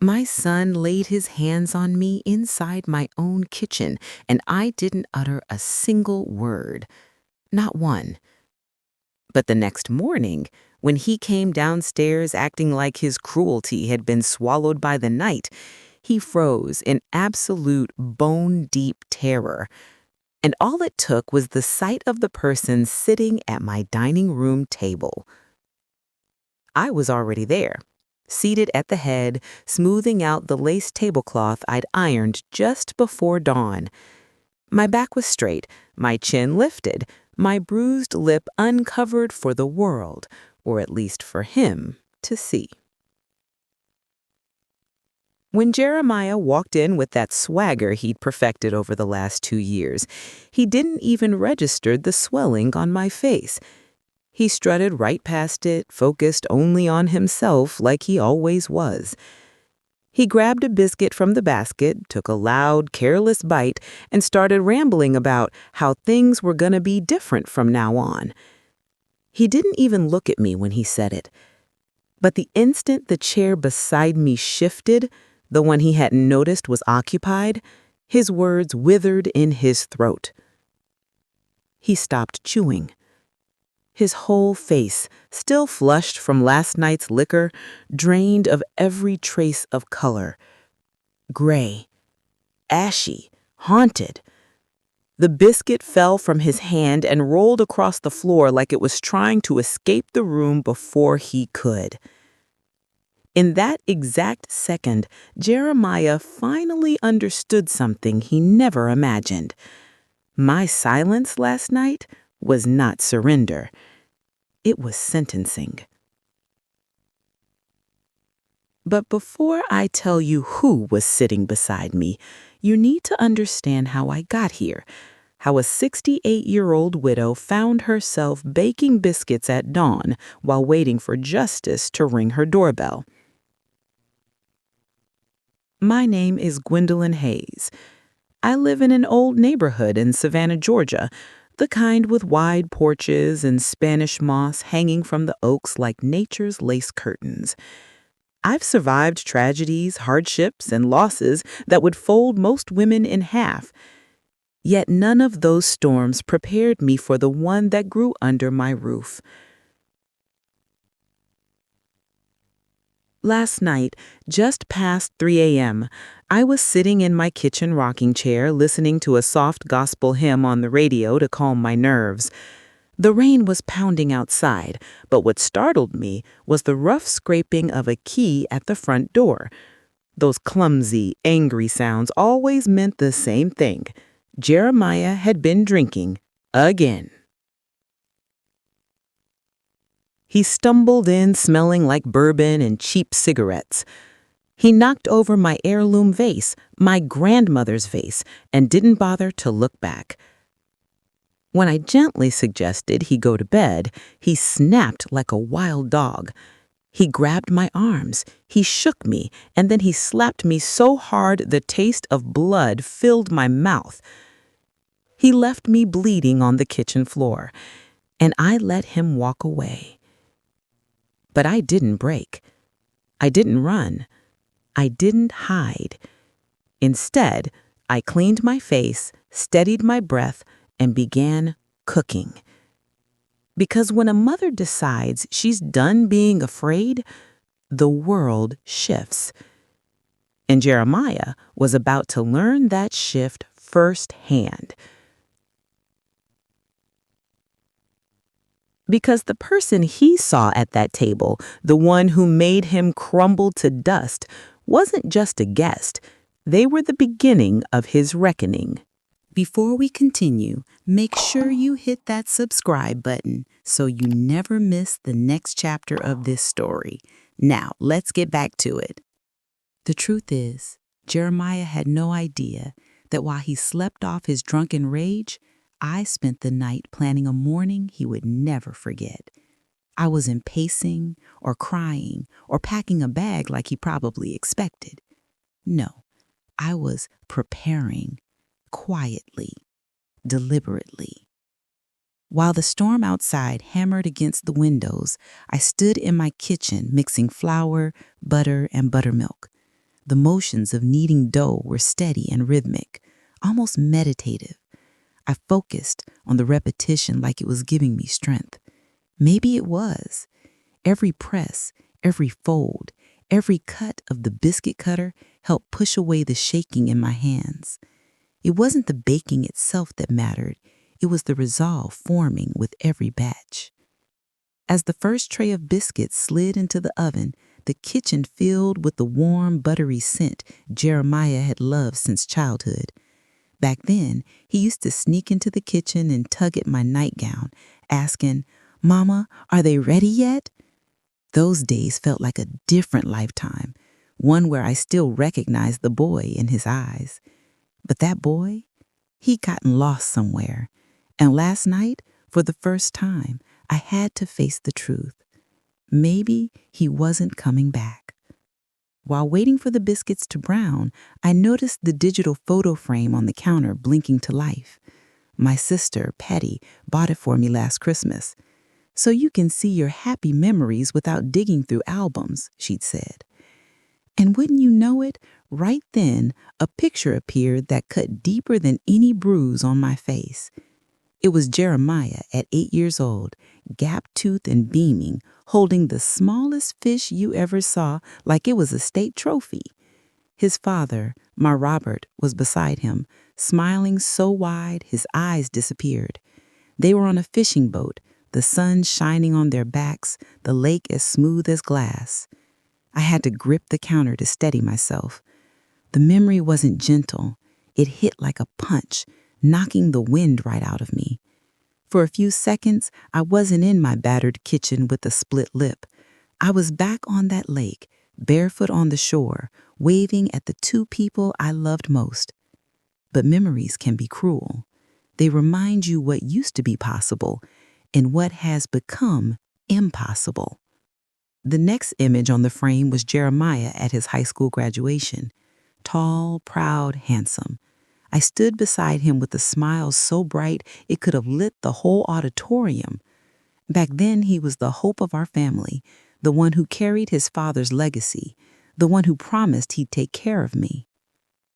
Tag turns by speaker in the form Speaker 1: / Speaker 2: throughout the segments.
Speaker 1: My son laid his hands on me inside my own kitchen, and I didn't utter a single word. Not one. But the next morning, when he came downstairs acting like his cruelty had been swallowed by the night, he froze in absolute bone-deep terror. And all it took was the sight of the person sitting at my dining room table. I was already there, seated at the head, smoothing out the lace tablecloth I'd ironed just before dawn. My back was straight, my chin lifted, my bruised lip uncovered for the world, or at least for him, to see. When Jeremiah walked in with that swagger he'd perfected over the last 2 years, he didn't even register the swelling on my face. He strutted right past it, focused only on himself like he always was. He grabbed a biscuit from the basket, took a loud, careless bite, and started rambling about how things were gonna be different from now on. He didn't even look at me when he said it. But the instant the chair beside me shifted, the one he hadn't noticed was occupied, his words withered in his throat. He stopped chewing. His whole face, still flushed from last night's liquor, drained of every trace of color. Gray, ashy, haunted. The biscuit fell from his hand and rolled across the floor like it was trying to escape the room before he could. In that exact second, Jeremiah finally understood something he never imagined. My silence last night was not surrender. It was sentencing. But before I tell you who was sitting beside me, you need to understand how I got here, how a 68-year-old widow found herself baking biscuits at dawn while waiting for justice to ring her doorbell. My name is Gwendolyn Hayes. I live in an old neighborhood in Savannah, Georgia, the kind with wide porches and Spanish moss hanging from the oaks like nature's lace curtains. I've survived tragedies, hardships, and losses that would fold most women in half. Yet none of those storms prepared me for the one that grew under my roof. Last night, just past 3 a.m., I was sitting in my kitchen rocking chair listening to a soft gospel hymn on the radio to calm my nerves. The rain was pounding outside, but what startled me was the rough scraping of a key at the front door. Those clumsy, angry sounds always meant the same thing. Jeremiah had been drinking again. He stumbled in smelling like bourbon and cheap cigarettes. He knocked over my heirloom vase, my grandmother's vase, and didn't bother to look back. When I gently suggested he go to bed, he snapped like a wild dog. He grabbed my arms, he shook me, and then he slapped me so hard the taste of blood filled my mouth. He left me bleeding on the kitchen floor, and I let him walk away. But I didn't break. I didn't run. I didn't hide. Instead, I cleaned my face, steadied my breath, and began cooking. Because when a mother decides she's done being afraid, the world shifts. And Jeremiah was about to learn that shift firsthand. Because the person he saw at that table, the one who made him crumble to dust, wasn't just a guest. They were the beginning of his reckoning. Before we continue, make sure you hit that subscribe button so you never miss the next chapter of this story. Now, let's get back to it. The truth is, Jeremiah had no idea that while he slept off his drunken rage, I spent the night planning a morning he would never forget. I wasn't pacing or crying or packing a bag like he probably expected. No, I was preparing. Quietly, deliberately. While the storm outside hammered against the windows, I stood in my kitchen mixing flour, butter, and buttermilk. The motions of kneading dough were steady and rhythmic, almost meditative. I focused on the repetition like it was giving me strength. Maybe it was. Every press, every fold, every cut of the biscuit cutter helped push away the shaking in my hands. It wasn't the baking itself that mattered. It was the resolve forming with every batch. As the first tray of biscuits slid into the oven, the kitchen filled with the warm, buttery scent Jeremiah had loved since childhood. Back then, he used to sneak into the kitchen and tug at my nightgown, asking, "Mama, are they ready yet?" Those days felt like a different lifetime, one where I still recognized the boy in his eyes. But that boy, he'd gotten lost somewhere. And last night, for the first time, I had to face the truth. Maybe he wasn't coming back. While waiting for the biscuits to brown, I noticed the digital photo frame on the counter blinking to life. My sister, Patty, bought it for me last Christmas. "So you can see your happy memories without digging through albums," she'd said. And wouldn't you know it, right then, a picture appeared that cut deeper than any bruise on my face. It was Jeremiah at 8 years old, gap-toothed and beaming, holding the smallest fish you ever saw like it was a state trophy. His father, my Robert, was beside him, smiling so wide his eyes disappeared. They were on a fishing boat, the sun shining on their backs, the lake as smooth as glass. I had to grip the counter to steady myself. The memory wasn't gentle. It hit like a punch, knocking the wind right out of me. For a few seconds, I wasn't in my battered kitchen with a split lip. I was back on that lake, barefoot on the shore, waving at the two people I loved most. But memories can be cruel. They remind you what used to be possible and what has become impossible. The next image on the frame was Jeremiah at his high school graduation. Tall, proud, handsome. I stood beside him with a smile so bright it could have lit the whole auditorium. Back then, he was the hope of our family, the one who carried his father's legacy, the one who promised he'd take care of me.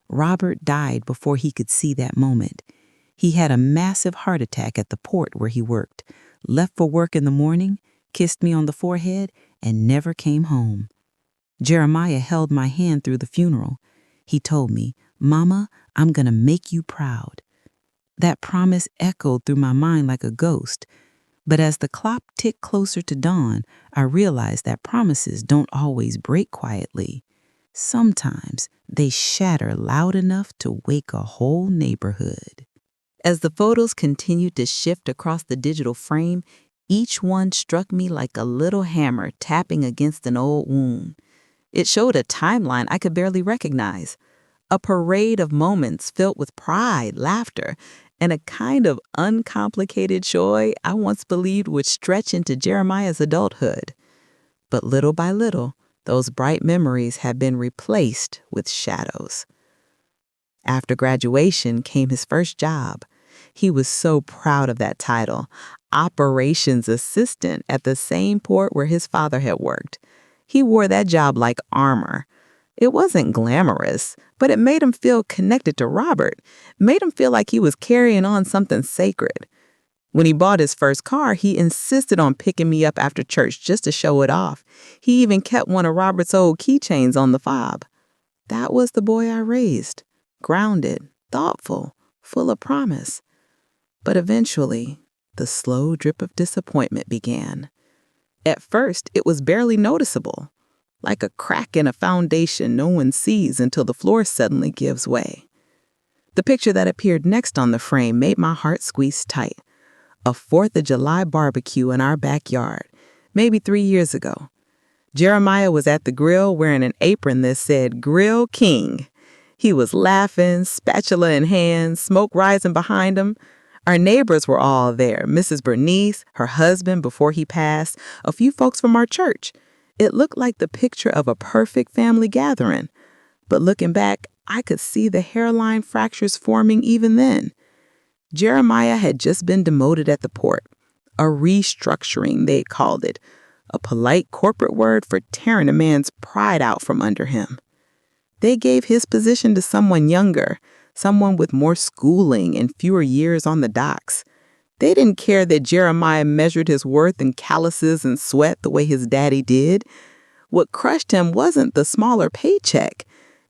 Speaker 1: Robert died before he could see that moment. He had a massive heart attack at the port where he worked, left for work in the morning, kissed me on the forehead, and never came home. Jeremiah held my hand through the funeral. He told me, "Mama, I'm gonna make you proud." That promise echoed through my mind like a ghost. But as the clock ticked closer to dawn, I realized that promises don't always break quietly. Sometimes they shatter loud enough to wake a whole neighborhood. As the photos continued to shift across the digital frame, each one struck me like a little hammer tapping against an old wound. It showed a timeline I could barely recognize, a parade of moments filled with pride, laughter, and a kind of uncomplicated joy I once believed would stretch into Jeremiah's adulthood. But little by little, those bright memories have been replaced with shadows. After graduation came his first job. He was so proud of that title, operations assistant at the same port where his father had worked. He wore that job like armor. It wasn't glamorous, but it made him feel connected to Robert, made him feel like he was carrying on something sacred. When he bought his first car, he insisted on picking me up after church just to show it off. He even kept one of Robert's old keychains on the fob. That was the boy I raised, grounded, thoughtful, full of promise. But eventually, the slow drip of disappointment began. At first, it was barely noticeable, like a crack in a foundation no one sees until the floor suddenly gives way. The picture that appeared next on the frame made my heart squeeze tight. A 4th of July barbecue in our backyard, maybe 3 years ago. Jeremiah was at the grill wearing an apron that said Grill King. He was laughing, spatula in hand, smoke rising behind him. Our neighbors were all there, Mrs. Bernice, her husband before he passed, a few folks from our church. It looked like the picture of a perfect family gathering. But looking back, I could see the hairline fractures forming even then. Jeremiah had just been demoted at the port. A restructuring, they called it. A polite corporate word for tearing a man's pride out from under him. They gave his position to someone younger, someone with more schooling and fewer years on the docks. They didn't care that Jeremiah measured his worth in calluses and sweat the way his daddy did. What crushed him wasn't the smaller paycheck.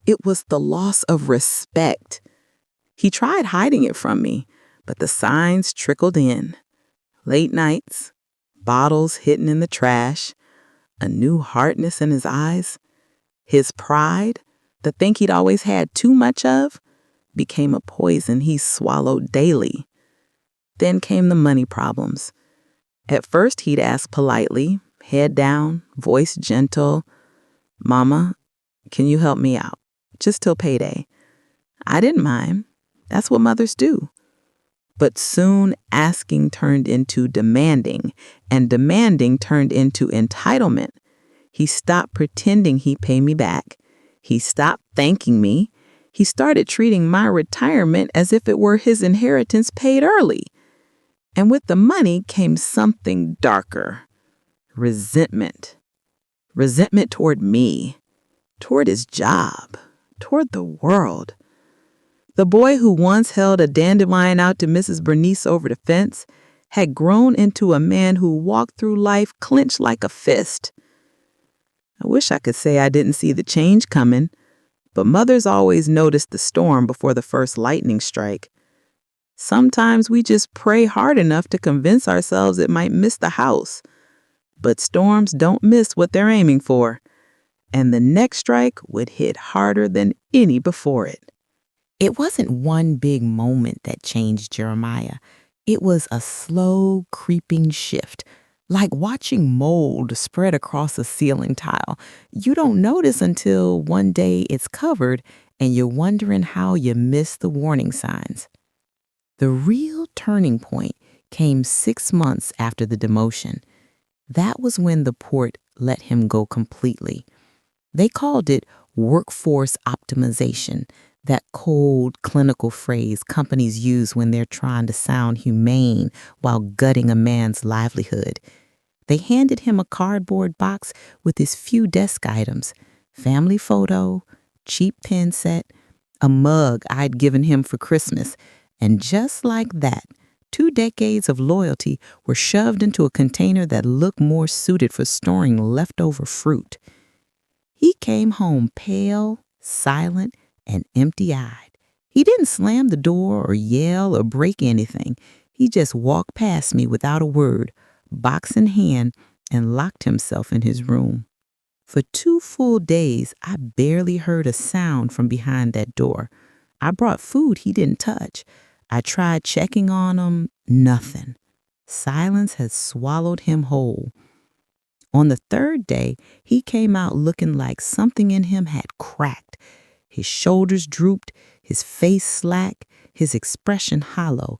Speaker 1: It was the loss of respect. He tried hiding it from me, but the signs trickled in. Late nights, bottles hidden in the trash, a new hardness in his eyes. His pride, the thing he'd always had too much of, became a poison he swallowed daily. Then came the money problems. At first, he'd ask politely, head down, voice gentle, "Mama, can you help me out? Just till payday." I didn't mind. That's what mothers do. But soon asking turned into demanding, and demanding turned into entitlement. He stopped pretending he'd pay me back. He stopped thanking me. He started treating my retirement as if it were his inheritance paid early. And with the money came something darker. Resentment. Resentment toward me, toward his job, toward the world. The boy who once held a dandelion out to Mrs. Bernice over the fence had grown into a man who walked through life clenched like a fist. I wish I could say I didn't see the change coming, but mothers always notice the storm before the first lightning strike. Sometimes we just pray hard enough to convince ourselves it might miss the house. But storms don't miss what they're aiming for, and the next strike would hit harder than any before it. It wasn't one big moment that changed Jeremiah. It was a slow, creeping shift, like watching mold spread across a ceiling tile. You don't notice until one day it's covered and you're wondering how you missed the warning signs. The real turning point came 6 months after the demotion. That was when the port let him go completely. They called it workforce optimization, that cold, clinical phrase companies use when they're trying to sound humane while gutting a man's livelihood. They handed him a cardboard box with his few desk items, family photo, cheap pen set, a mug I'd given him for Christmas, and just like that, 2 decades of loyalty were shoved into a container that looked more suited for storing leftover fruit. He came home pale, silent, and empty-eyed. He didn't slam the door or yell or break anything. He just walked past me without a word, box in hand, and locked himself in his room. For 2 full days, I barely heard a sound from behind that door. I brought food he didn't touch. I tried checking on him. Nothing. Silence had swallowed him whole. On the 3rd day, he came out looking like something in him had cracked. His shoulders drooped, his face slack, his expression hollow.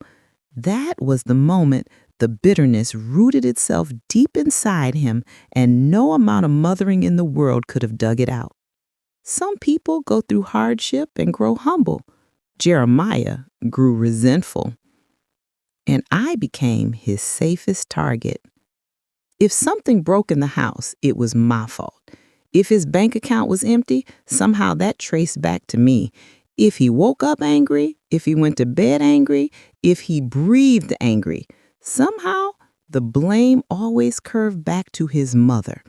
Speaker 1: That was the moment the bitterness rooted itself deep inside him, and no amount of mothering in the world could have dug it out. Some people go through hardship and grow humble. Jeremiah grew resentful, and I became his safest target. If something broke in the house, it was my fault. If his bank account was empty, somehow that traced back to me. If he woke up angry, if he went to bed angry, if he breathed angry, somehow the blame always curved back to his mother.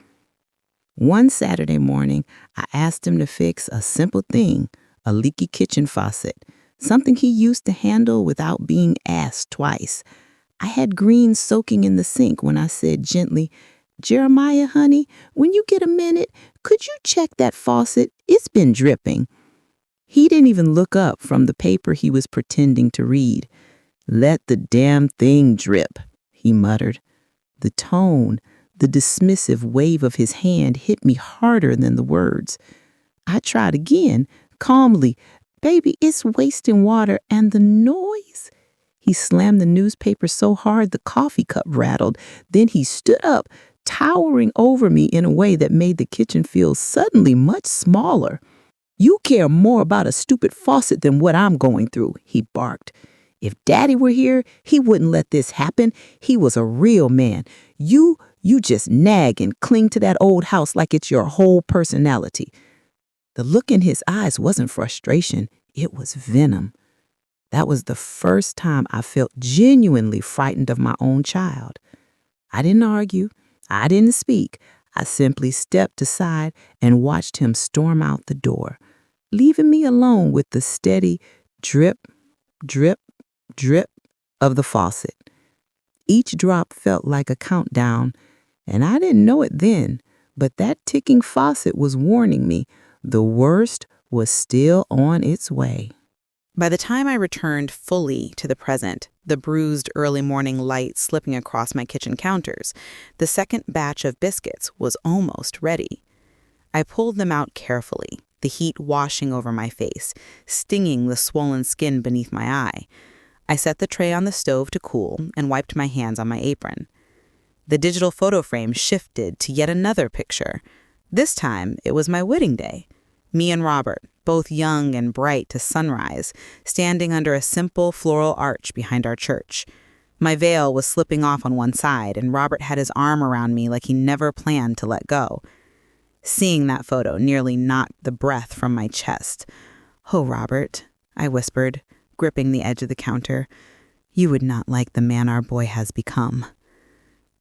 Speaker 1: One Saturday morning, I asked him to fix a simple thing, a leaky kitchen faucet, something he used to handle without being asked twice. I had greens soaking in the sink when I said gently, "Jeremiah, honey, when you get a minute, could you check that faucet? It's been dripping." He didn't even look up from the paper he was pretending to read. "Let the damn thing drip," he muttered. The tone, the dismissive wave of his hand hit me harder than the words. I tried again, calmly. "Baby, it's wasting water, and the noise." He slammed the newspaper so hard the coffee cup rattled. Then he stood up, towering over me in a way that made the kitchen feel suddenly much smaller. "You care more about a stupid faucet than what I'm going through," he barked. "If Daddy were here, he wouldn't let this happen. He was a real man. You just nag and cling to that old house like it's your whole personality." The look in his eyes wasn't frustration, it was venom. That was the first time I felt genuinely frightened of my own child. I didn't argue. I didn't speak. I simply stepped aside and watched him storm out the door, leaving me alone with the steady drip, drip, drip of the faucet. Each drop felt like a countdown, and I didn't know it then, but that ticking faucet was warning me the worst was still on its way. By the time I returned fully to the present, the bruised early morning light slipping across my kitchen counters, the second batch of biscuits was almost ready. I pulled them out carefully, the heat washing over my face, stinging the swollen skin beneath my eye. I set the tray on the stove to cool and wiped my hands on my apron. The digital photo frame shifted to yet another picture. This time, it was my wedding day. Me and Robert, both young and bright to sunrise, standing under a simple floral arch behind our church. My veil was slipping off on one side, and Robert had his arm around me like he never planned to let go. Seeing that photo nearly knocked the breath from my chest. "Oh, Robert," I whispered, gripping the edge of the counter, "you would not like the man our boy has become."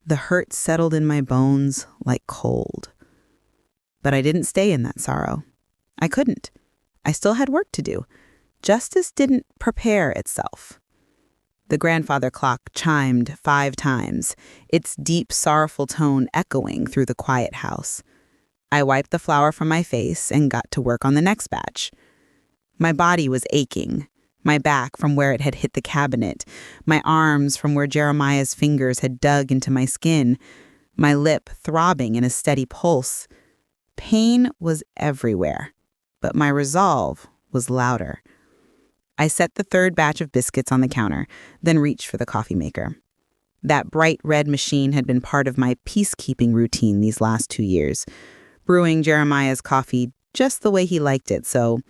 Speaker 1: The hurt settled in my bones like cold. But I didn't stay in that sorrow. I couldn't. I still had work to do. Justice didn't prepare itself. The grandfather clock chimed 5 times, its deep, sorrowful tone echoing through the quiet house. I wiped the flour from my face and got to work on the next batch. My body was aching, my back from where it had hit the cabinet, my arms from where Jeremiah's fingers had dug into my skin, my lip throbbing in a steady pulse. Pain was everywhere, but my resolve was louder. I set the third batch of biscuits on the counter, then reached for the coffee maker. That bright red machine had been part of my peacekeeping routine these last 2 years, brewing Jeremiah's coffee just the way he liked it, so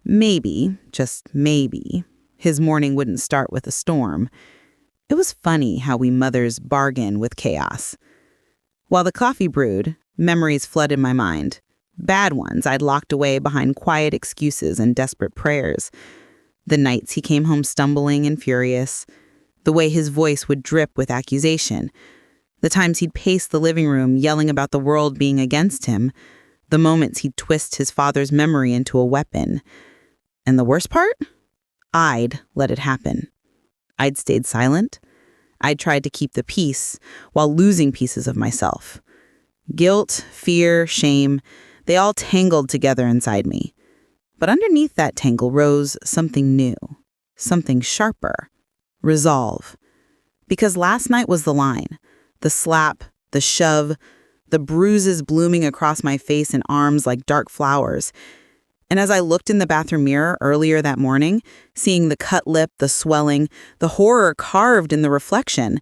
Speaker 1: maybe, just maybe, his morning wouldn't start with a storm. It was funny how we mothers bargain with chaos. While the coffee brewed, memories flooded my mind. Bad ones I'd locked away behind quiet excuses and desperate prayers. The nights he came home stumbling and furious. The way his voice would drip with accusation. The times he'd pace the living room yelling about the world being against him. The moments he'd twist his father's memory into a weapon. And the worst part? I'd let it happen. I'd stayed silent. I'd tried to keep the peace while losing pieces of myself. Guilt, fear, shame, they all tangled together inside me. But underneath that tangle rose something new, something sharper, resolve. Because last night was the line, the slap, the shove, the bruises blooming across my face and arms like dark flowers. And as I looked in the bathroom mirror earlier that morning, seeing the cut lip, the swelling, the horror carved in the reflection,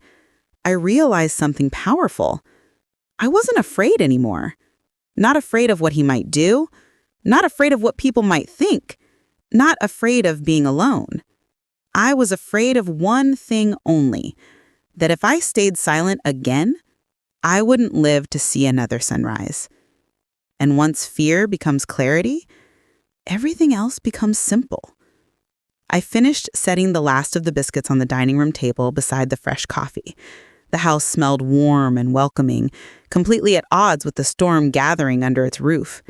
Speaker 1: I realized something powerful. I wasn't afraid anymore. Not afraid of what he might do. Not afraid of what people might think. Not afraid of being alone. I was afraid of one thing only, that if I stayed silent again, I wouldn't live to see another sunrise. And once fear becomes clarity, everything else becomes simple. I finished setting the last of the biscuits on the dining room table beside the fresh coffee. The house smelled warm and welcoming, completely at odds with the storm gathering under its roof.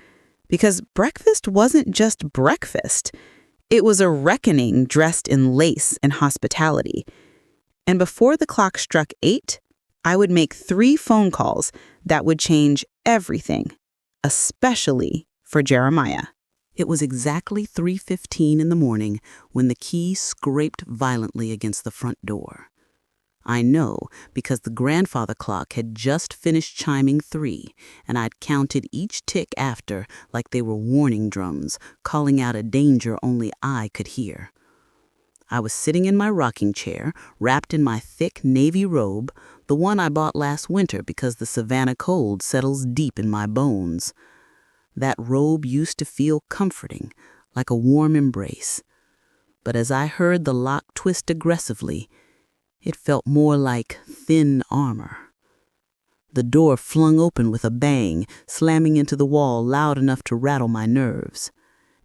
Speaker 1: Because breakfast wasn't just breakfast. It was a reckoning dressed in lace and hospitality. And before the clock struck 8, I would make 3 phone calls that would change everything, especially for Jeremiah.
Speaker 2: It was exactly 3:15 in the morning when the key scraped violently against the front door. I know because the grandfather clock had just finished chiming 3, and I'd counted each tick after like they were warning drums, calling out a danger only I could hear. I was sitting in my rocking chair, wrapped in my thick navy robe, the one I bought last winter because the Savannah cold settles deep in my bones. That robe used to feel comforting, like a warm embrace. But as I heard the lock twist aggressively, it felt more like thin armor. The door flung open with a bang, slamming into the wall loud enough to rattle my nerves.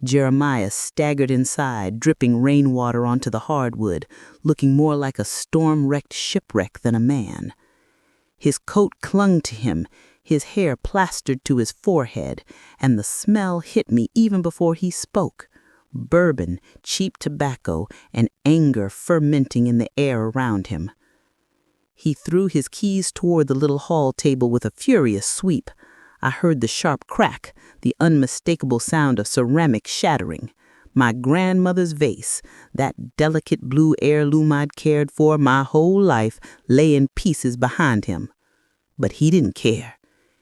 Speaker 2: Jeremiah staggered inside, dripping rainwater onto the hardwood, looking more like a storm-wrecked shipwreck than a man. His coat clung to him, his hair plastered to his forehead, and the smell hit me even before he spoke. Bourbon, cheap tobacco, and anger fermenting in the air around him. He threw his keys toward the little hall table with a furious sweep. I heard the sharp crack, the unmistakable sound of ceramic shattering. My grandmother's vase, that delicate blue heirloom I'd cared for my whole life, lay in pieces behind him. But he didn't care.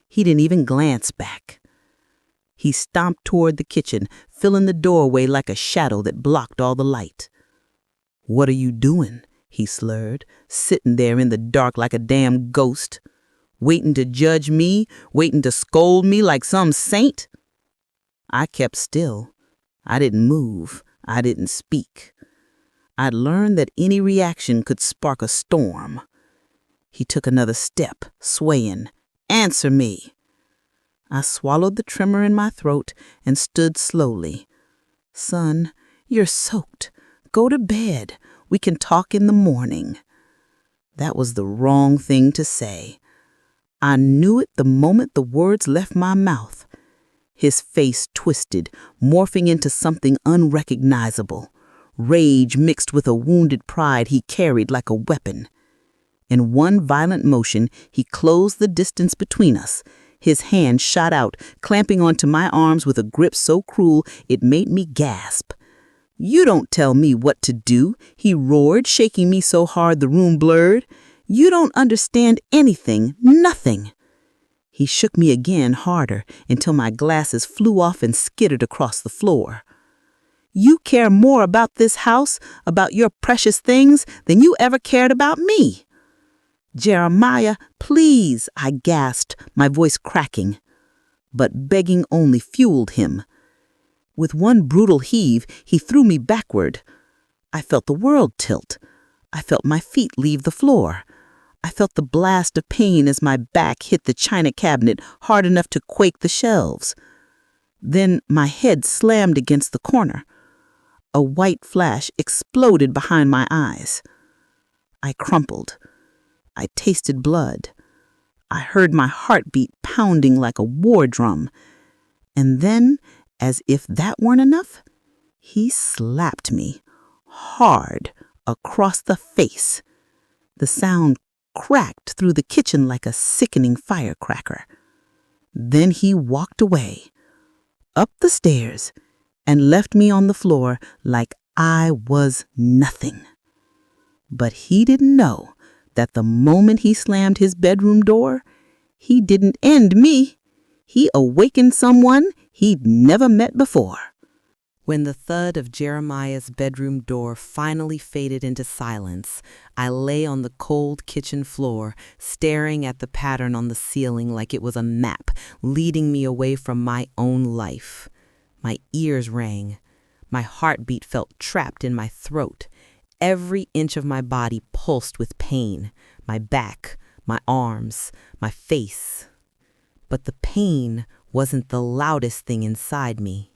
Speaker 2: He didn't even glance back. He stomped toward the kitchen, filling the doorway like a shadow that blocked all the light. "What are you doing?" he slurred, "sitting there in the dark like a damn ghost. Waiting to judge me, waiting to scold me like some saint?" I kept still. I didn't move. I didn't speak. I'd learned that any reaction could spark a storm. He took another step, swaying. "Answer me." I swallowed the tremor in my throat and stood slowly. "Son, you're soaked. Go to bed. We can talk in the morning." That was the wrong thing to say. I knew it the moment the words left my mouth. His face twisted, morphing into something unrecognizable. Rage mixed with a wounded pride he carried like a weapon. In one violent motion, he closed the distance between us. His hand shot out, clamping onto my arms with a grip so cruel it made me gasp. "You don't tell me what to do," he roared, shaking me so hard the room blurred. "You don't understand anything, nothing." He shook me again harder until my glasses flew off and skittered across the floor. "You care more about this house, about your precious things, than you ever cared about me." "Jeremiah, please," I gasped, my voice cracking. But begging only fueled him. With one brutal heave, he threw me backward. I felt the world tilt. I felt my feet leave the floor. I felt the blast of pain as my back hit the china cabinet hard enough to quake the shelves. Then my head slammed against the corner. A white flash exploded behind my eyes. I crumpled. I tasted blood. I heard my heartbeat pounding like a war drum. And then, as if that weren't enough, he slapped me hard across the face. The sound cracked through the kitchen like a sickening firecracker. Then he walked away, up the stairs, and left me on the floor like I was nothing. But he didn't know that the moment he slammed his bedroom door, he didn't end me. He awakened someone he'd never met before. When the thud of Jeremiah's bedroom door finally faded into silence, I lay on the cold kitchen floor, staring at the pattern on the ceiling like it was a map leading me away from my own life. My ears rang. My heartbeat felt trapped in my throat. Every inch of my body pulsed with pain. My back, my arms, my face. But the pain wasn't the loudest thing inside me.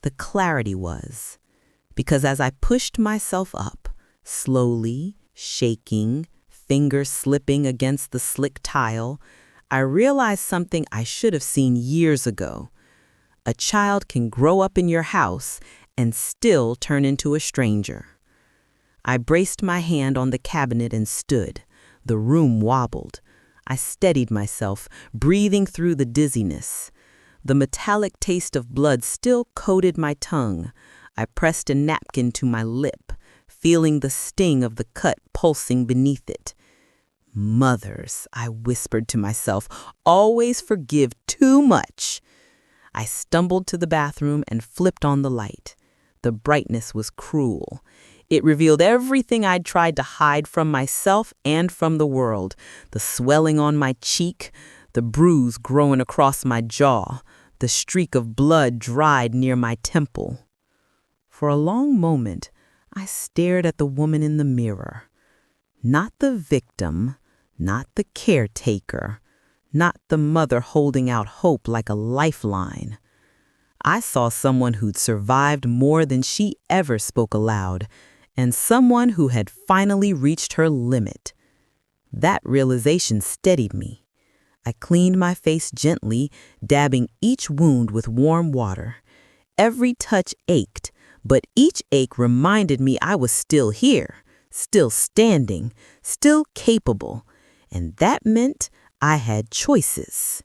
Speaker 2: The clarity was, because as I pushed myself up, slowly, shaking, fingers slipping against the slick tile, I realized something I should have seen years ago. A child can grow up in your house and still turn into a stranger. I braced my hand on the cabinet and stood. The room wobbled. I steadied myself, breathing through the dizziness. The metallic taste of blood still coated my tongue. I pressed a napkin to my lip, feeling the sting of the cut pulsing beneath it. Mothers, I whispered to myself, always forgive too much. I stumbled to the bathroom and flipped on the light. The brightness was cruel. It revealed everything I'd tried to hide from myself and from the world. The swelling on my cheek, the bruise growing across my jaw, the streak of blood dried near my temple. For a long moment, I stared at the woman in the mirror. Not the victim, not the caretaker, not the mother holding out hope like a lifeline.
Speaker 1: I saw someone who'd survived more than she ever spoke aloud, and someone who had finally reached her limit. That realization steadied me. I cleaned my face gently, dabbing each wound with warm water. Every touch ached, but each ache reminded me I was still here, still standing, still capable, and that meant I had choices.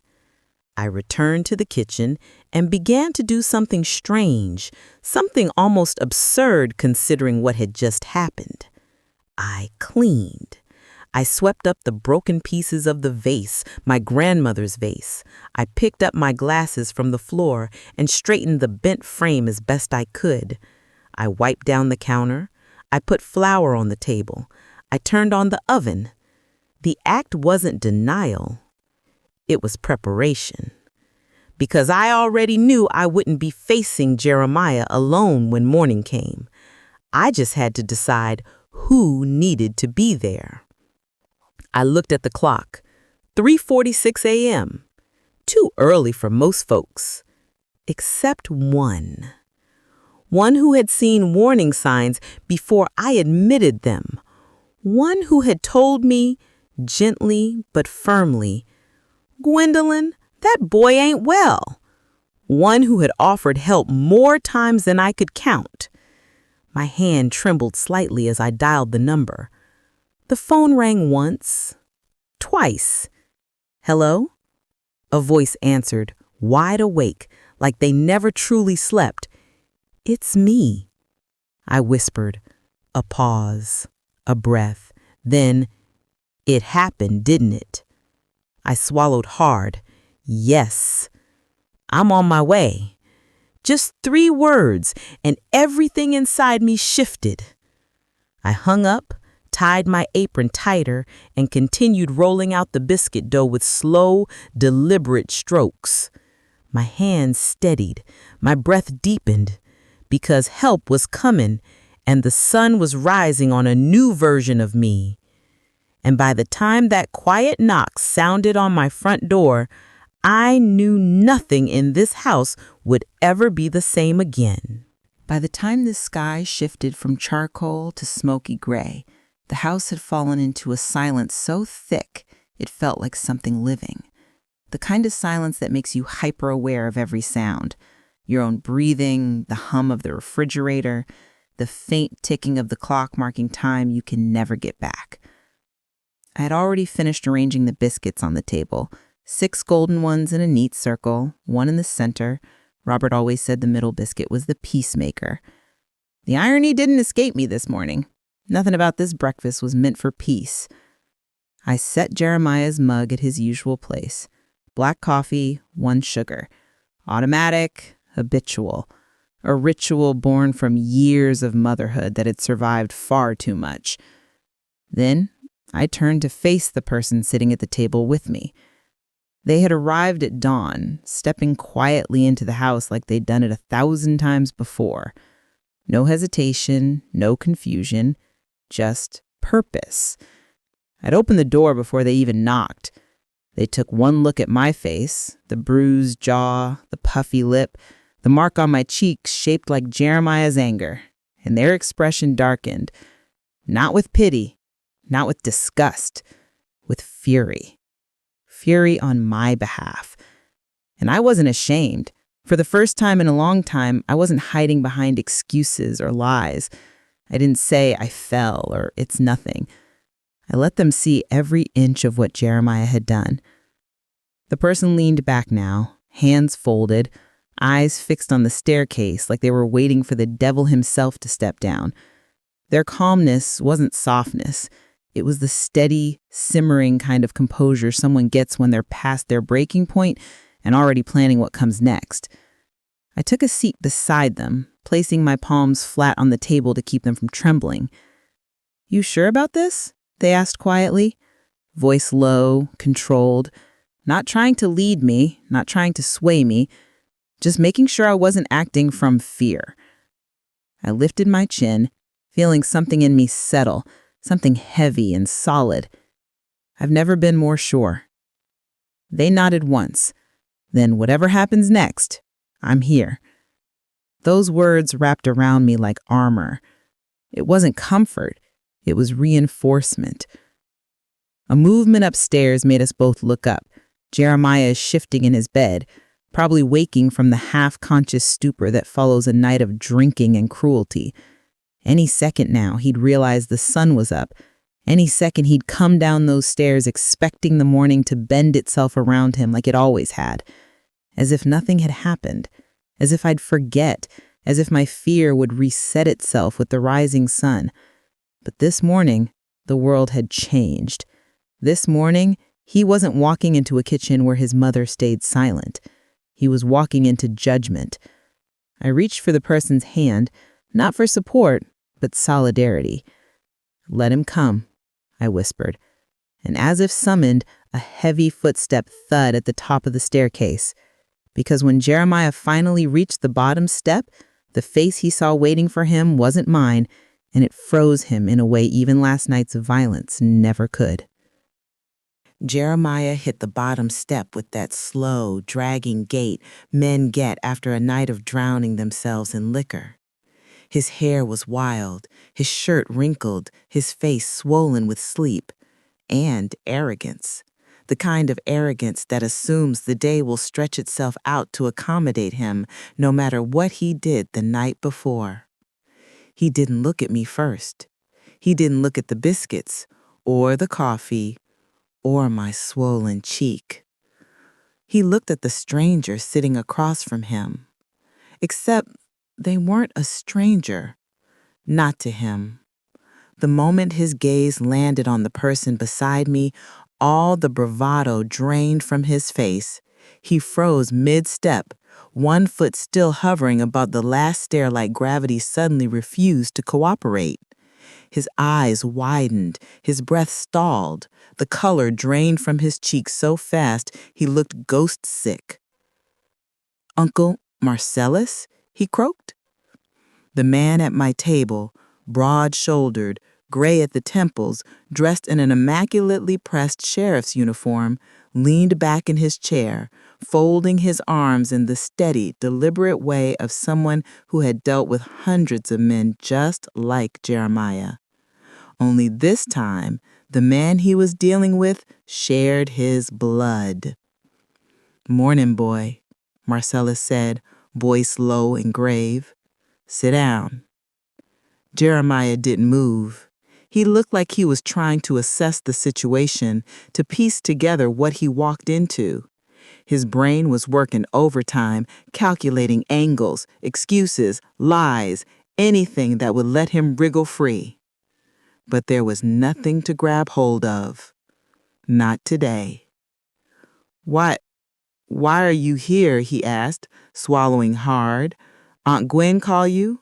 Speaker 1: I returned to the kitchen and began to do something strange, something almost absurd considering what had just happened. I cleaned. I swept up the broken pieces of the vase, my grandmother's vase. I picked up my glasses from the floor and straightened the bent frame as best I could. I wiped down the counter. I put flour on the table. I turned on the oven. The act wasn't denial. It was preparation. Because I already knew I wouldn't be facing Jeremiah alone when morning came. I just had to decide who needed to be there. I looked at the clock. 3:46 a.m. Too early for most folks. Except one. One who had seen warning signs before I admitted them. One who had told me, gently but firmly, "Gwendolyn, that boy ain't well." One who had offered help more times than I could count. My hand trembled slightly as I dialed the number. The phone rang once, twice. "Hello?" A voice answered, wide awake, like they never truly slept. "It's me," I whispered. A pause, a breath. Then, "It happened, didn't it?" I swallowed hard. "Yes. I'm on my way." Just 3 words, and everything inside me shifted. I hung up, tied my apron tighter, and continued rolling out the biscuit dough with slow, deliberate strokes. My hands steadied, my breath deepened, because help was coming, and the sun was rising on a new version of me. And by the time that quiet knock sounded on my front door, I knew nothing in this house would ever be the same again. By the time the sky shifted from charcoal to smoky gray, the house had fallen into a silence so thick it felt like something living. The kind of silence that makes you hyper-aware of every sound. Your own breathing, the hum of the refrigerator, the faint ticking of the clock marking time you can never get back. I had already finished arranging the biscuits on the table, 6 golden ones in a neat circle, 1 in the center. Robert always said the middle biscuit was the peacemaker. The irony didn't escape me this morning. Nothing about this breakfast was meant for peace. I set Jeremiah's mug at his usual place. Black coffee, 1 sugar. Automatic, habitual. A ritual born from years of motherhood that had survived far too much. Then I turned to face the person sitting at the table with me. They had arrived at dawn, stepping quietly into the house like they'd done it 1,000 times before. No hesitation, no confusion, just purpose. I'd opened the door before they even knocked. They took one look at my face, the bruised jaw, the puffy lip, the mark on my cheeks shaped like Jeremiah's anger, and their expression darkened. Not with pity, not with disgust, with fury. Fury on my behalf. And I wasn't ashamed. For the first time in a long time, I wasn't hiding behind excuses or lies. I didn't say I fell or it's nothing. I let them see every inch of what Jeremiah had done. The person leaned back now, hands folded, eyes fixed on the staircase like they were waiting for the devil himself to step down. Their calmness wasn't softness. It was the steady, simmering kind of composure someone gets when they're past their breaking point and already planning what comes next. I took a seat beside them, placing my palms flat on the table to keep them from trembling. "You sure about this?" they asked quietly, voice low, controlled, not trying to lead me, not trying to sway me, just making sure I wasn't acting from fear. I lifted my chin, feeling something in me settle, something heavy and solid. I've never been more sure. They nodded once. Then whatever happens next, I'm here. Those words wrapped around me like armor. It wasn't comfort, it was reinforcement. A movement upstairs made us both look up. Jeremiah is shifting in his bed, probably waking from the half-conscious stupor that follows a night of drinking and cruelty. Any second now, he'd realize the sun was up. Any second, he'd come down those stairs expecting the morning to bend itself around him like it always had. As if nothing had happened. As if I'd forget. As if my fear would reset itself with the rising sun. But this morning, the world had changed. This morning, he wasn't walking into a kitchen where his mother stayed silent. He was walking into judgment. I reached for the person's hand, not for support, but solidarity. "Let him come," I whispered, and as if summoned, a heavy footstep thud at the top of the staircase. Because when Jeremiah finally reached the bottom step, the face he saw waiting for him wasn't mine, and it froze him in a way even last night's violence never could. Jeremiah hit the bottom step with that slow, dragging gait men get after a night of drowning themselves in liquor. His hair was wild, his shirt wrinkled, his face swollen with sleep, and arrogance. The kind of arrogance that assumes the day will stretch itself out to accommodate him no matter what he did the night before. He didn't look at me first. He didn't look at the biscuits, or the coffee, or my swollen cheek. He looked at the stranger sitting across from him. Except they weren't a stranger. Not to him. The moment his gaze landed on the person beside me, all the bravado drained from his face. He froze mid-step, one foot still hovering above the last stair like gravity suddenly refused to cooperate. His eyes widened, his breath stalled, the color drained from his cheeks so fast he looked ghost-sick. "Uncle Marcellus?" he croaked. The man at my table, broad-shouldered, gray at the temples, dressed in an immaculately pressed sheriff's uniform, leaned back in his chair, folding his arms in the steady, deliberate way of someone who had dealt with hundreds of men just like Jeremiah. Only this time, the man he was dealing with shared his blood. "Morning, boy," Marcellus said, voice low and grave. "Sit down." Jeremiah didn't move. He looked like he was trying to assess the situation, to piece together what he walked into. His brain was working overtime, calculating angles, excuses, lies, anything that would let him wriggle free. But there was nothing to grab hold of. Not today. Why are you here?" he asked, swallowing hard. "Aunt Gwen call you?"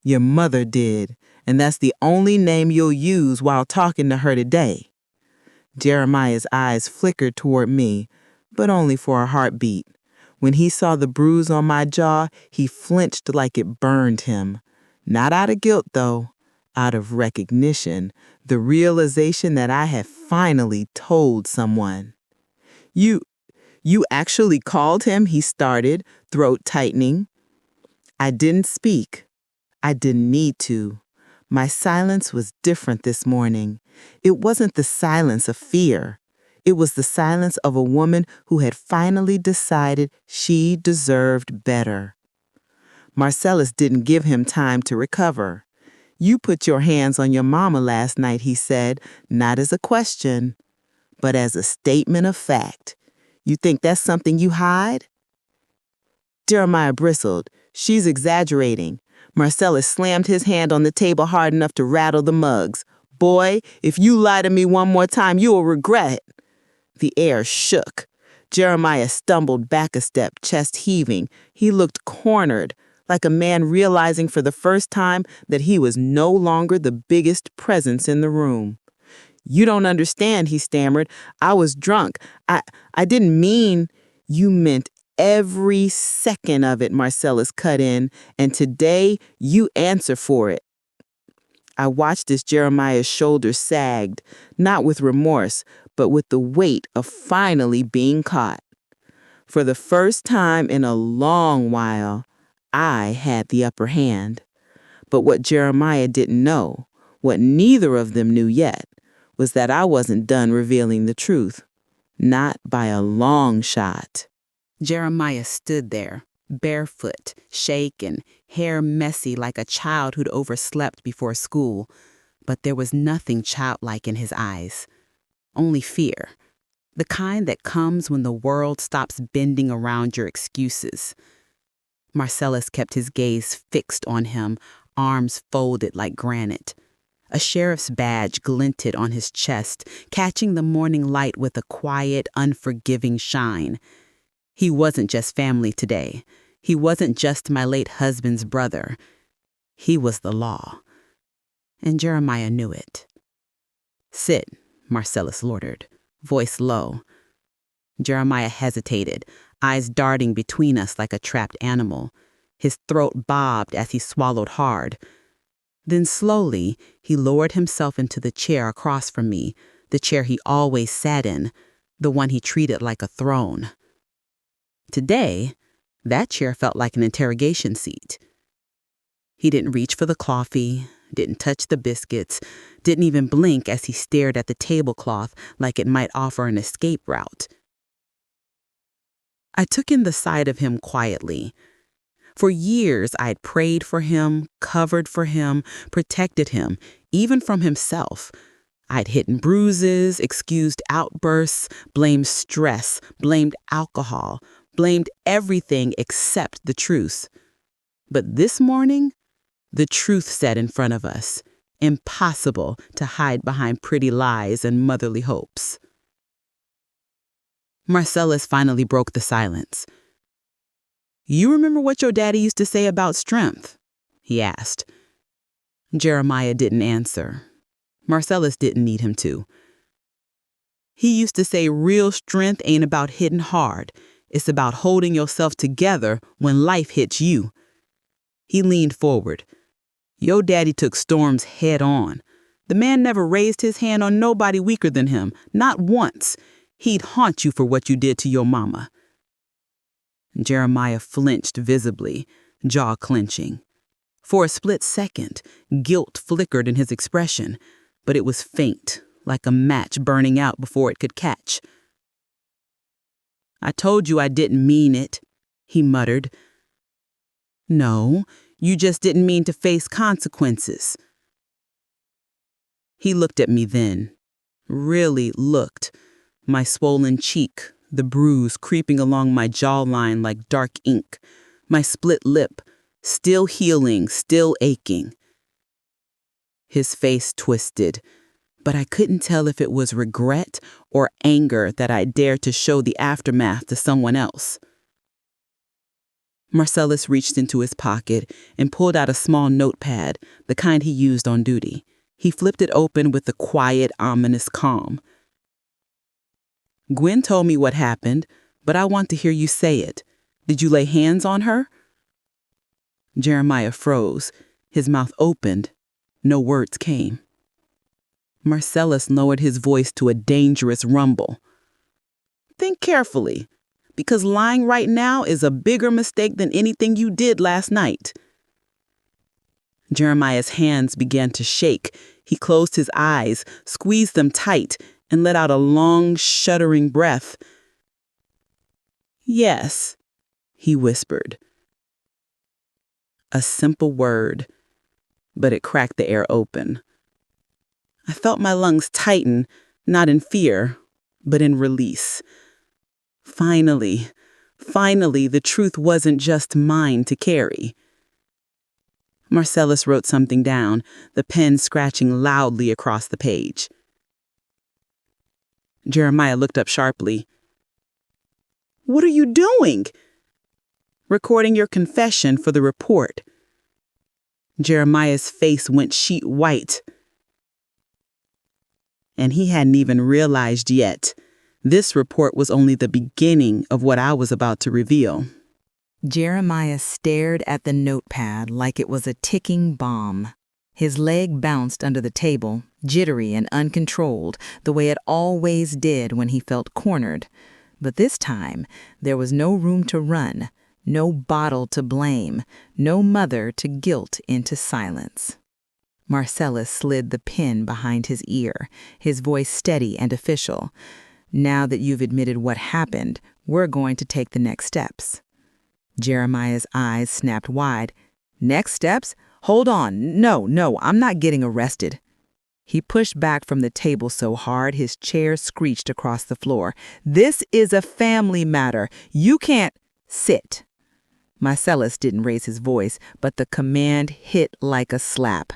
Speaker 1: "Your mother did, and that's the only name you'll use while talking to her today." Jeremiah's eyes flickered toward me, but only for a heartbeat. When he saw the bruise on my jaw, he flinched like it burned him. Not out of guilt, though. Out of recognition, the realization that I had finally told someone. You actually called him?" he started, throat tightening. I didn't speak. I didn't need to. My silence was different this morning. It wasn't the silence of fear. It was the silence of a woman who had finally decided she deserved better. Marcellus didn't give him time to recover. "You put your hands on your mama last night," he said, not as a question, but as a statement of fact. "You think that's something you hide?" Jeremiah bristled. "She's exaggerating." Marcellus slammed his hand on the table hard enough to rattle the mugs. "Boy, if you lie to me one more time, you will regret it." The air shook. Jeremiah stumbled back a step, chest heaving. He looked cornered, like a man realizing for the first time that he was no longer the biggest presence in the room. "You don't understand," he stammered. "I was drunk. I didn't mean—" "You meant every second of it," Marcellus cut in, "and today you answer for it." I watched as Jeremiah's shoulders sagged, not with remorse, but with the weight of finally being caught. For the first time in a long while, I had the upper hand. But what Jeremiah didn't know, what neither of them knew yet, was that I wasn't done revealing the truth. Not by a long shot.
Speaker 2: Jeremiah stood there, barefoot, shaken, hair messy like a child who'd overslept before school. But there was nothing childlike in his eyes. Only fear. The kind that comes when the world stops bending around your excuses. Marcellus kept his gaze fixed on him, arms folded like granite. A sheriff's badge glinted on his chest, catching the morning light with a quiet, unforgiving shine. He wasn't just family today. He wasn't just my late husband's brother. He was the law. And Jeremiah knew it. "Sit," Marcellus ordered, voice low. Jeremiah hesitated, eyes darting between us like a trapped animal. His throat bobbed as he swallowed hard. Then slowly, he lowered himself into the chair across from me, the chair he always sat in, the one he treated like a throne. Today, that chair felt like an interrogation seat. He didn't reach for the coffee, didn't touch the biscuits, didn't even blink as he stared at the tablecloth like it might offer an escape route. I took in the sight of him quietly. For years, I'd prayed for him, covered for him, protected him, even from himself. I'd hidden bruises, excused outbursts, blamed stress, blamed alcohol, blamed everything except the truth. But this morning, the truth sat in front of us. Impossible to hide behind pretty lies and motherly hopes. Marcellus finally broke the silence. "You remember what your daddy used to say about strength?" he asked. Jeremiah didn't answer. Marcellus didn't need him to. "He used to say real strength ain't about hitting hard. It's about holding yourself together when life hits you." He leaned forward. "Your daddy took storms head on. The man never raised his hand on nobody weaker than him, not once. He'd haunt you for what you did to your mama." Jeremiah flinched visibly, jaw clenching. For a split second, guilt flickered in his expression, but it was faint, like a match burning out before it could catch. "I told you I didn't mean it," he muttered. "No, you just didn't mean to face consequences." He looked at me then, really looked. My swollen cheek, the bruise creeping along my jawline like dark ink, my split lip, still healing, still aching. His face twisted, but I couldn't tell if it was regret or anger that I dared to show the aftermath to someone else. Marcellus reached into his pocket and pulled out a small notepad, the kind he used on duty. He flipped it open with a quiet, ominous calm. "Gwen told me what happened, but I want to hear you say it. Did you lay hands on her?" Jeremiah froze. His mouth opened. No words came. Marcellus lowered his voice to a dangerous rumble. "Think carefully, because lying right now is a bigger mistake than anything you did last night." Jeremiah's hands began to shake. He closed his eyes, squeezed them tight, and let out a long, shuddering breath. "Yes," he whispered. A simple word, but it cracked the air open. I felt my lungs tighten, not in fear, but in release. Finally, the truth wasn't just mine to carry. Marcellus wrote something down, the pen scratching loudly across the page. Jeremiah looked up sharply. "What are you doing?" "Recording your confession for the report." Jeremiah's face went sheet white. And he hadn't even realized yet. This report was only the beginning of what I was about to reveal.
Speaker 3: Jeremiah stared at the notepad like it was a ticking bomb. His leg bounced under the table, jittery and uncontrolled, the way it always did when he felt cornered. But this time, there was no room to run, No bottle to blame, no mother to guilt into silence. Marcellus slid the pen behind his ear, his voice steady and official. Now that you've admitted what happened, we're going to take the next steps. Jeremiah's eyes snapped wide. Next steps? Hold on. No, I'm not getting arrested. He pushed back from the table so hard his chair screeched across the floor. This is a family matter. You can't sit. Marcellus didn't raise his voice, but the command hit like a slap.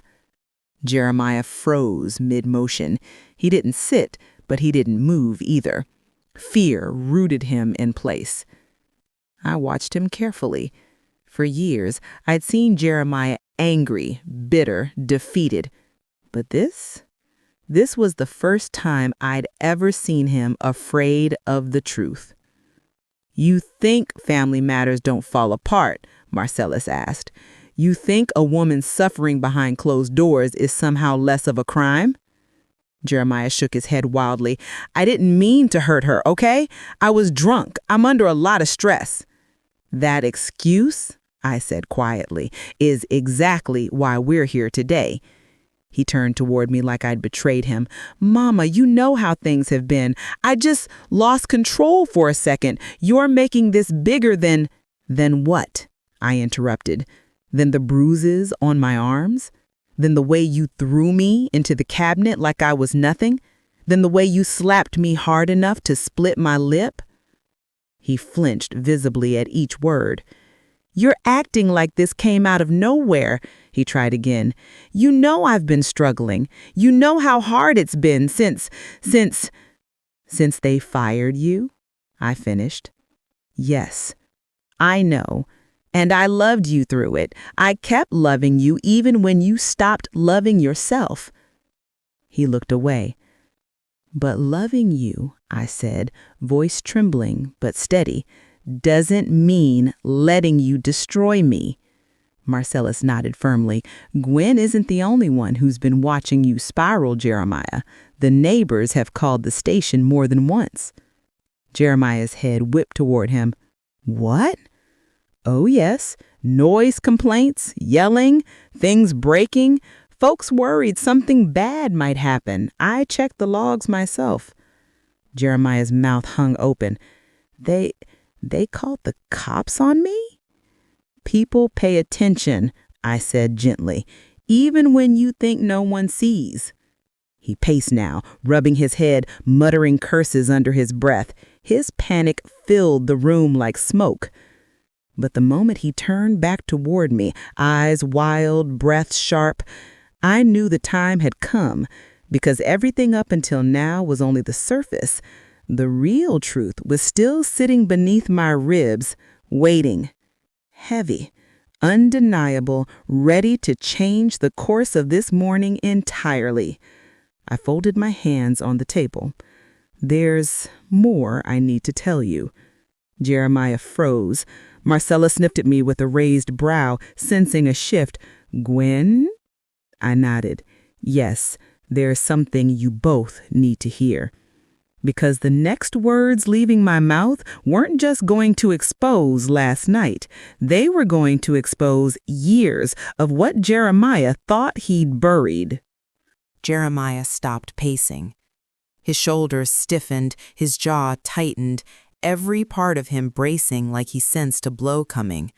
Speaker 3: Jeremiah froze mid-motion. He didn't sit, but he didn't move either. Fear rooted him in place. I watched him carefully. For years, I'd seen Jeremiah angry, bitter, defeated. But this was the first time I'd ever seen him afraid of the truth. You think family matters don't fall apart? Marcellus asked. You think a woman suffering behind closed doors is somehow less of a crime? Jeremiah shook his head wildly. I didn't mean to hurt her, okay? I was drunk. I'm under a lot of stress. That excuse, I said quietly, is exactly why we're here today. He turned toward me like I'd betrayed him. Mama, you know how things have been. I just lost control for a second. You're making this bigger than what? I interrupted. Than the bruises on my arms? Than the way you threw me into the cabinet like I was nothing? Than the way you slapped me hard enough to split my lip? He flinched visibly at each word. You're acting like this came out of nowhere, he tried again. You know I've been struggling. You know how hard it's been since they fired you, I finished. Yes, I know. And I loved you through it. I kept loving you even when you stopped loving yourself. He looked away. But loving you, I said, voice trembling but steady, doesn't mean letting you destroy me. Marcellus nodded firmly. Gwen isn't the only one who's been watching you spiral, Jeremiah. The neighbors have called the station more than once. Jeremiah's head whipped toward him. What? Oh, yes. Noise complaints, yelling, things breaking. Folks worried something bad might happen. I checked the logs myself. Jeremiah's mouth hung open. They called the cops on me? People pay attention, I said gently, even when you think no one sees. He paced now, rubbing his head, muttering curses under his breath. His panic filled the room like smoke. But the moment he turned back toward me, eyes wild, breath sharp, I knew the time had come, because everything up until now was only the surface. The real truth was still sitting beneath my ribs, waiting. Heavy, undeniable, ready to change the course of this morning entirely. I folded my hands on the table. There's more I need to tell you. Jeremiah froze. Marcella sniffed at me with a raised brow, sensing a shift. Gwen? I nodded. Yes, there's something you both need to hear. Because the next words leaving my mouth weren't just going to expose last night. They were going to expose years of what Jeremiah thought he'd buried.
Speaker 2: Jeremiah stopped pacing. His shoulders stiffened, his jaw tightened, every part of him bracing like he sensed a blow coming.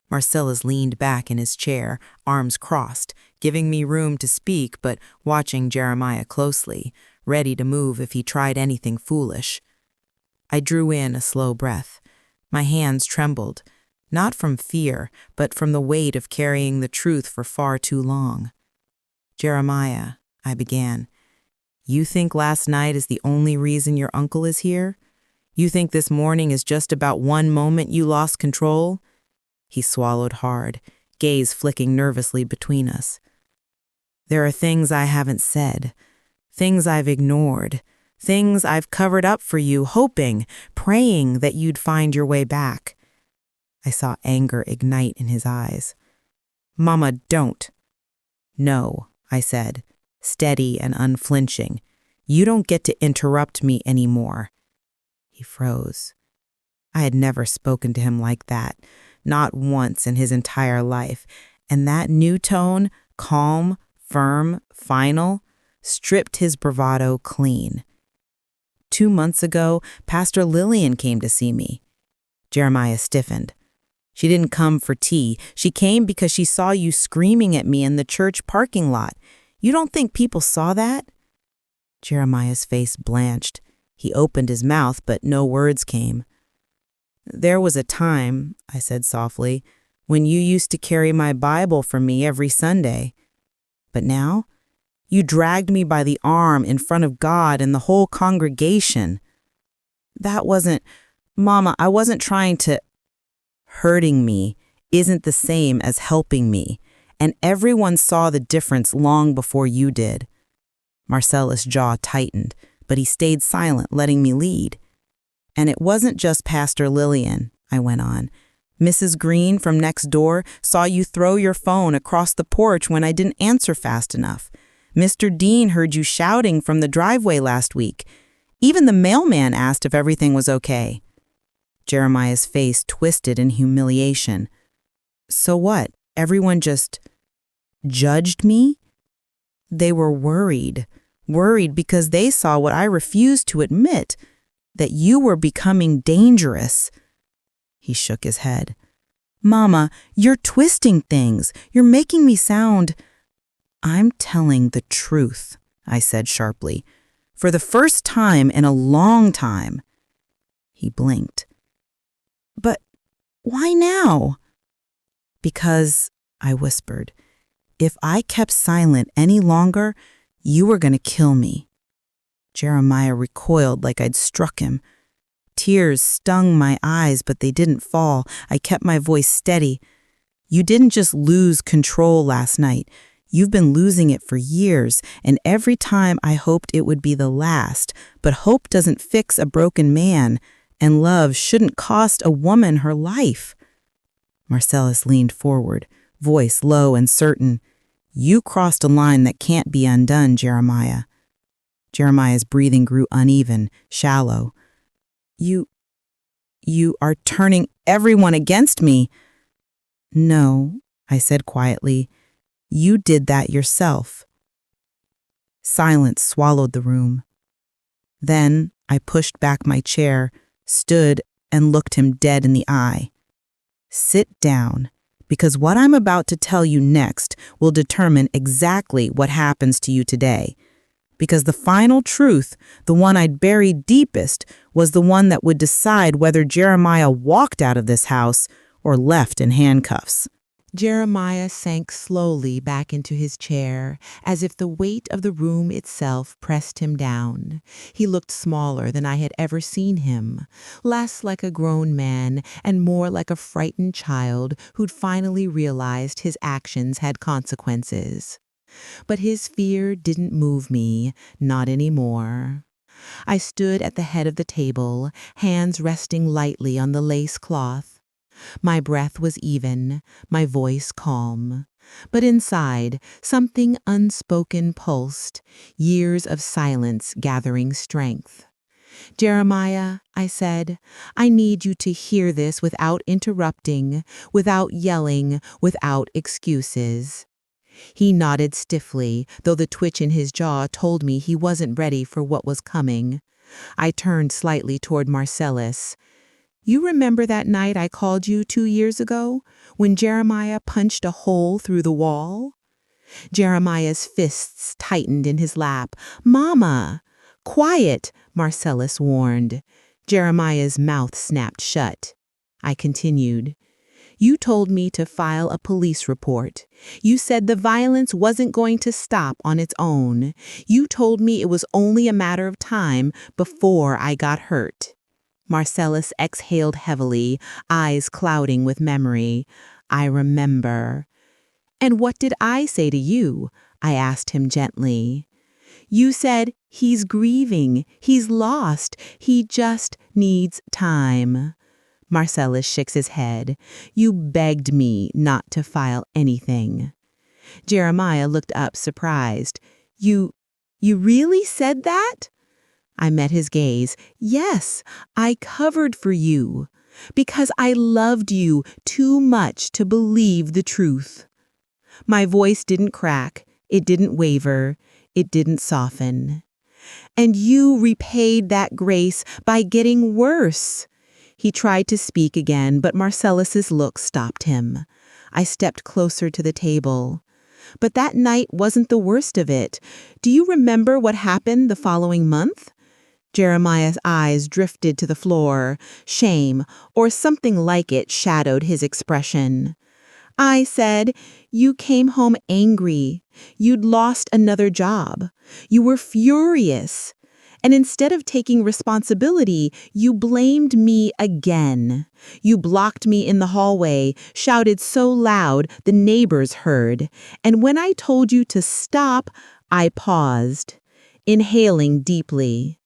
Speaker 2: Marcellus leaned back in his chair, arms crossed, giving me room to speak but watching Jeremiah closely, ready to move if he tried anything foolish. I drew in a slow breath. My hands trembled, not from fear, but from the weight of carrying the truth for far too long. Jeremiah, I began, you think last night is the only reason your uncle is here? You think this morning is just about one moment you lost control? He swallowed hard, gaze flicking nervously between us. There are things I haven't said, things I've ignored, things I've covered up for you, hoping, praying that you'd find your way back. I saw anger ignite in his eyes. Mama, don't. No, I said, steady and unflinching. You don't get to interrupt me anymore. He froze.
Speaker 3: I had never spoken to him like that, not once in his entire life. And that new tone, calm, firm, final, stripped his bravado clean. 2 months ago, Pastor Lillian came to see me. Jeremiah stiffened. She didn't come for tea. She came because she saw you screaming at me in the church parking lot. You don't think people saw that? Jeremiah's face blanched. He opened his mouth, but no words came. There was a time, I said softly, when you used to carry my Bible for me every Sunday. But now, you dragged me by the arm in front of God and the whole congregation. That wasn't, Mama, I wasn't trying to. Hurting me isn't the same as helping me, and everyone saw the difference long before you did. Marcellus' jaw tightened, but he stayed silent, letting me lead. And it wasn't just Pastor Lillian, I went on. Mrs. Green from next door saw you throw your phone across the porch when I didn't answer fast enough. Mr. Dean heard you shouting from the driveway last week. Even the mailman asked if everything was okay. Jeremiah's face twisted in humiliation. So what? Everyone just judged me? They were worried because they saw what I refused to admit, that you were becoming dangerous. He shook his head. Mama, you're twisting things. You're making me sound. I'm telling the truth, I said sharply. For the first time in a long time. He blinked. But why now? Because, I whispered, if I kept silent any longer, you were going to kill me. Jeremiah recoiled like I'd struck him. Tears stung my eyes, but they didn't fall. I kept my voice steady. You didn't just lose control last night. You've been losing it for years, and every time I hoped it would be the last. But hope doesn't fix a broken man, and love shouldn't cost a woman her life. Marcellus leaned forward, voice low and certain. You crossed a line that can't be undone, Jeremiah. Jeremiah's breathing grew uneven, shallow. You are turning everyone against me. No, I said quietly. You did that yourself. Silence swallowed the room. Then I pushed back my chair, stood, and looked him dead in the eye. Sit down, because what I'm about to tell you next will determine exactly what happens to you today. Because the final truth, the one I'd buried deepest, was the one that would decide whether Jeremiah walked out of this house or left in handcuffs.
Speaker 1: Jeremiah sank slowly back into his chair, as if the weight of the room itself pressed him down. He looked smaller than I had ever seen him, less like a grown man and more like a frightened child who'd finally realized his actions had consequences. But his fear didn't move me, not anymore. I stood at the head of the table, hands resting lightly on the lace cloth. My breath was even, my voice calm. But inside, something unspoken pulsed, years of silence gathering strength. Jeremiah, I said, I need you to hear this without interrupting, without yelling, without excuses. He nodded stiffly, though the twitch in his jaw told me he wasn't ready for what was coming. I turned slightly toward Marcellus. You remember that night I called you 2 years ago, when Jeremiah punched a hole through the wall? Jeremiah's fists tightened in his lap. Mama! Quiet, Marcellus warned. Jeremiah's mouth snapped shut. I continued. You told me to file a police report. You said the violence wasn't going to stop on its own. You told me it was only a matter of time before I got hurt. Marcellus exhaled heavily, eyes clouding with memory. I remember. And what did I say to you? I asked him gently. You said, he's grieving, he's lost, he just needs time. Marcellus shakes his head. You begged me not to file anything. Jeremiah looked up surprised. You really said that? I met his gaze. Yes, I covered for you.
Speaker 3: Because I loved you too much to believe the truth. My voice didn't crack, it didn't waver, it didn't soften. And you repaid that grace by getting worse. He tried to speak again, but Marcellus's look stopped him. I stepped closer to the table. But that night wasn't the worst of it. Do you remember what happened the following month? Jeremiah's eyes drifted to the floor. Shame, or something like it, shadowed his expression. I said, you came home angry. You'd lost another job. You were furious. And instead of taking responsibility, you blamed me again. You blocked me in the hallway, shouted so loud the neighbors heard. And when I told you to stop, I paused, inhaling deeply.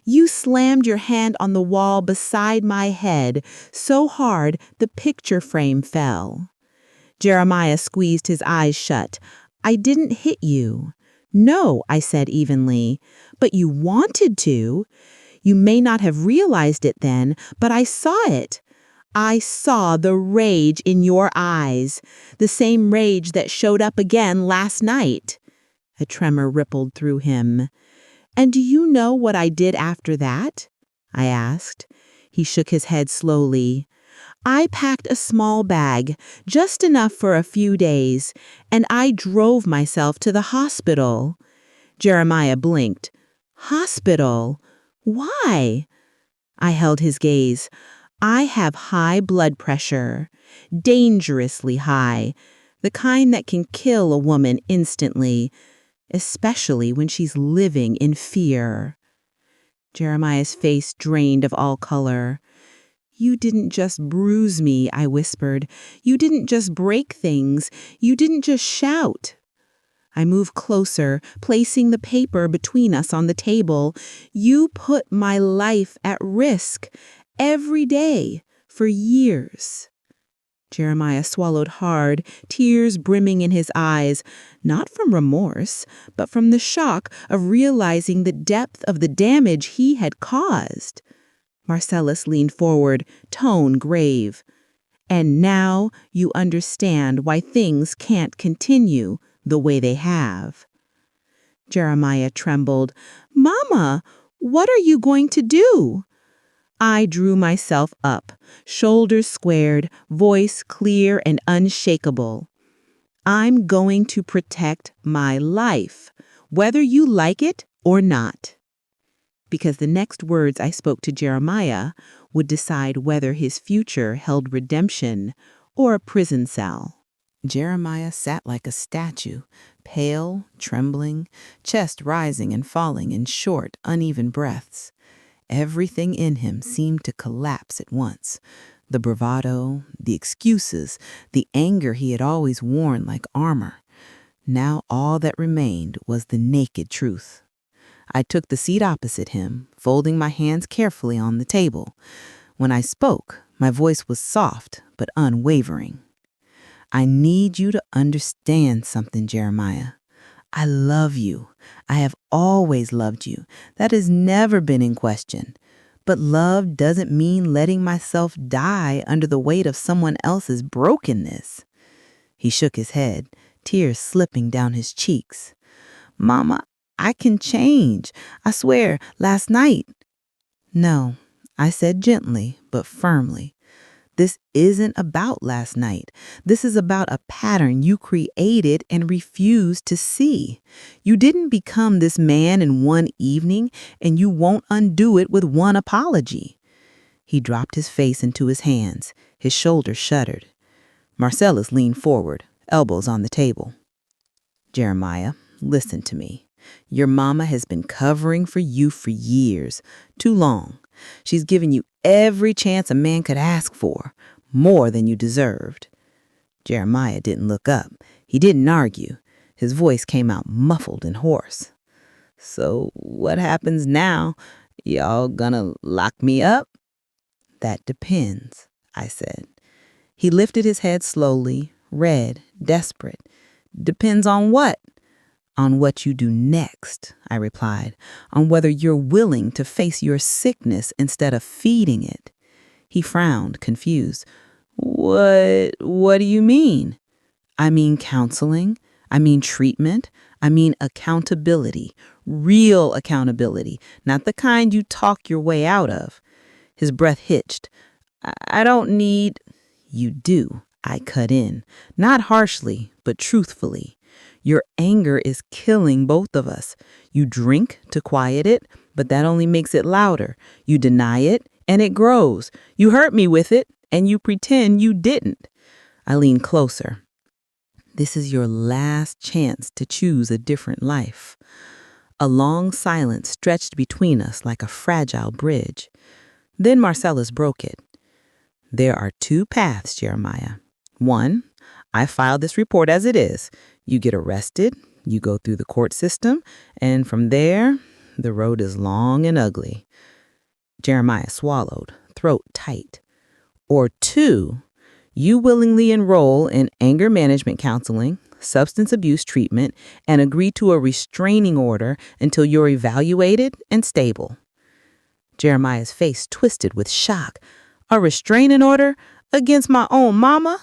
Speaker 3: You slammed your hand on the wall beside my head so hard the picture frame fell. Jeremiah squeezed his eyes shut. I didn't hit you. No, I said evenly, but you wanted to. You may not have realized it then, but I saw it. I saw the rage in your eyes, the same rage that showed up again last night. A tremor rippled through him. And do you know what I did after that? I asked. He shook his head slowly. I packed a small bag, just enough for a few days, and I drove myself to the hospital. Jeremiah blinked. Hospital? Why? I held his gaze. I have high blood pressure, dangerously high, the kind that can kill a woman instantly, especially when she's living in fear. Jeremiah's face drained of all color. You didn't just bruise me, I whispered. You didn't just break things. You didn't just shout. I moved closer, placing the paper between us on the table. You put my life at risk every day for years. Jeremiah swallowed hard, tears brimming in his eyes, not from remorse, but from the shock of realizing the depth of the damage he had caused. Marcellus leaned forward, tone grave. And now you understand why things can't continue the way they have. Jeremiah trembled. Mama, what are you going to do? I drew myself up, shoulders squared, voice clear and unshakable. I'm going to protect my life, whether you like it or not. Because the next words I spoke to Jeremiah would decide whether his future held redemption or a prison cell. Jeremiah sat like a statue, pale, trembling, chest rising and falling in short, uneven breaths. Everything in him seemed to collapse at once. The bravado, the excuses, the anger he had always worn like armor. Now all that remained was the naked truth. I took the seat opposite him, folding my hands carefully on the table. When I spoke, my voice was soft but unwavering. I need you to understand something, Jeremiah. I love you. I have always loved you. That has never been in question. But love doesn't mean letting myself die under the weight of someone else's brokenness. He shook his head, tears slipping down his cheeks. Mama, I can change. I swear, last night. No, I said gently but firmly. This isn't about last night. This is about a pattern you created and refused to see. You didn't become this man in one evening, and you won't undo it with one apology. He dropped his face into his hands. His shoulders shuddered. Marcellus leaned forward, elbows on the table. Jeremiah, listen to me. Your mama has been covering for you for years, too long. She's given you every chance a man could ask for, more than you deserved. Jeremiah didn't look up. He didn't argue. His voice came out muffled and hoarse. So what happens now? Y'all gonna lock me up? That depends, I said. He lifted his head slowly, red, desperate. Depends on what? On what you do next, I replied, on whether you're willing to face your sickness instead of feeding it. He frowned, confused. What do you mean? I mean counseling. I mean treatment. I mean accountability. Real accountability, not the kind you talk your way out of. His breath hitched. I don't need. You do, I cut in. Not harshly, but truthfully. Your anger is killing both of us. You drink to quiet it, but that only makes it louder. You deny it, and it grows. You hurt me with it, and you pretend you didn't. I lean closer. This is your last chance to choose a different life. A long silence stretched between us like a fragile bridge. Then Marcellus broke it. There are two paths, Jeremiah. One, I file this report as it is. You get arrested, you go through the court system, and from there, the road is long and ugly. Jeremiah swallowed, throat tight. Or two, you willingly enroll in anger management counseling, substance abuse treatment, and agree to a restraining order until you're evaluated and stable. Jeremiah's face twisted with shock. A restraining order against my own mama?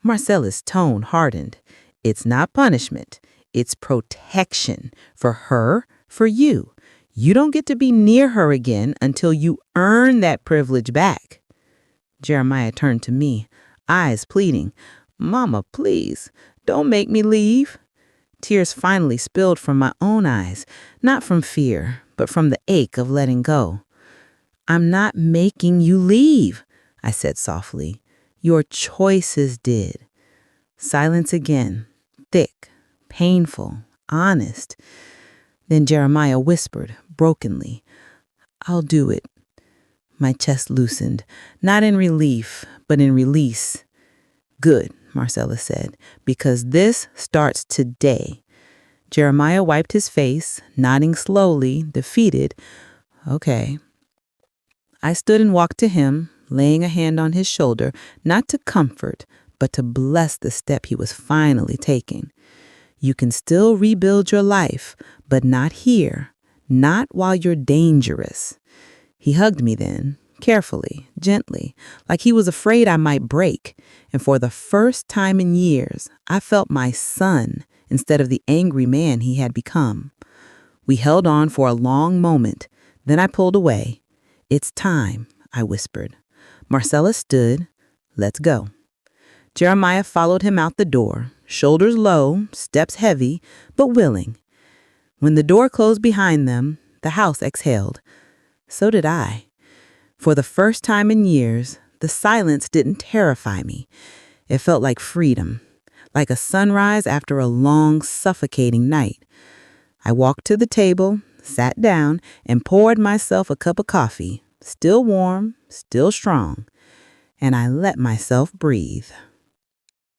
Speaker 3: Marcellus' tone hardened. It's not punishment. It's protection for her, for you. You don't get to be near her again until you earn that privilege back. Jeremiah turned to me, eyes pleading. Mama, please, don't make me leave. Tears finally spilled from my own eyes, not from fear, but from the ache of letting go. I'm not making you leave, I said softly. Your choices did. Silence again, thick, painful, honest. Then Jeremiah whispered, brokenly, I'll do it. My chest loosened, not in relief, but in release. Good, Marcellus said, because this starts today. Jeremiah wiped his face, nodding slowly, defeated. Okay. I stood and walked to him, laying a hand on his shoulder, not to comfort, but to bless the step he was finally taking. You can still rebuild your life, but not here, not while you're dangerous. He hugged me then, carefully, gently, like he was afraid I might break, and for the first time in years, I felt my son instead of the angry man he had become. We held on for a long moment, then I pulled away. It's time, I whispered. Marcellus stood. Let's go. Jeremiah followed him out the door, shoulders low, steps heavy, but willing. When the door closed behind them, the house exhaled. So did I. For the first time in years, the silence didn't terrify me. It felt like freedom, like a sunrise after a long, suffocating night. I walked to the table, sat down, and poured myself a cup of coffee, still warm, still strong, and I let myself breathe.